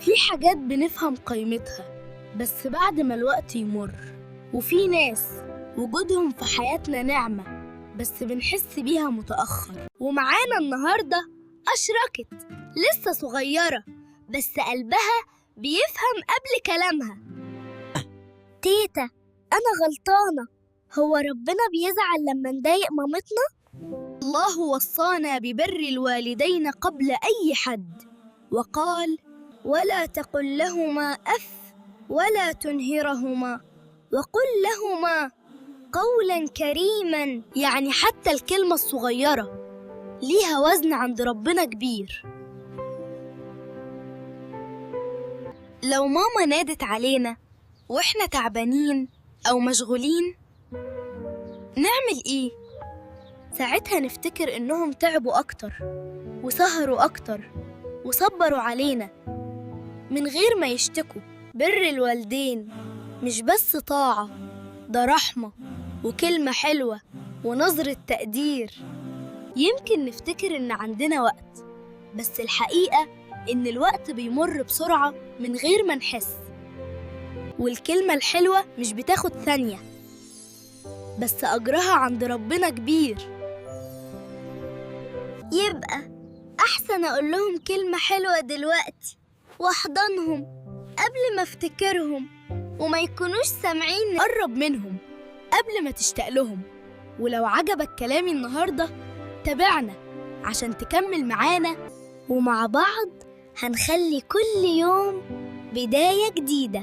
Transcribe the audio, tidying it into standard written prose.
في حاجات بنفهم قيمتها بس بعد ما الوقت يمر، وفي ناس وجودهم في حياتنا نعمة بس بنحس بيها متأخر. ومعانا النهاردة أشركت، لسه صغيرة بس قلبها بيفهم قبل كلامها. تيتا، أنا غلطانة. هو ربنا بيزعل لما نضايق مامتنا؟ الله وصانا ببر الوالدين قبل أي حد، وقال: ولا تقل لهما أف ولا تنهرهما وقل لهما قولا كريما. يعني حتى الكلمة الصغيرة ليها وزن عند ربنا كبير. لو ماما نادت علينا وإحنا تعبانين أو مشغولين نعمل إيه؟ ساعتها نفتكر إنهم تعبوا أكتر وسهروا أكتر وصبروا علينا من غير ما يشتكوا. بر الوالدين مش بس طاعة، ده رحمة وكلمة حلوة ونظرة تقدير. يمكن نفتكر إن عندنا وقت، بس الحقيقة إن الوقت بيمر بسرعة من غير ما نحس. والكلمة الحلوة مش بتاخد ثانية، بس أجرها عند ربنا كبير. يبقى أحسن أقول لهم كلمة حلوة دلوقتي وأحضنهم قبل ما أفتكرهم وما يكونوش سامعين. قرب منهم قبل ما تشتاق لهم. ولو عجبك كلامي النهاردة تابعنا عشان تكمل معانا، ومع بعض هنخلي كل يوم بداية جديدة.